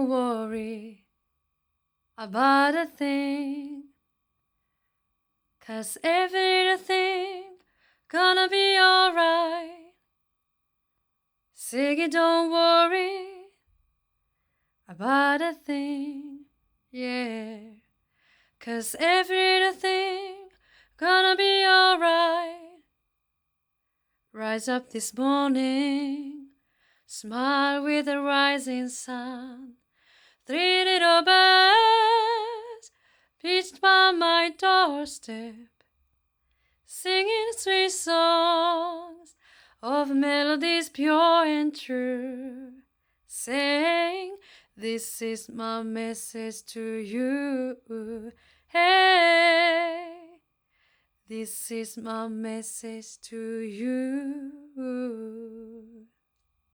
don't worry about a thing, 'cause everything gonna be alright. Sing it, don't worry about a thing, yeah, 'cause everything gonna be alright. Rise up this morning, smile with the rising sun. 3 little birds pitched by my doorstep, singing sweet songs of melodies pure and true, saying, this is my message to you. Hey, this is my message to you.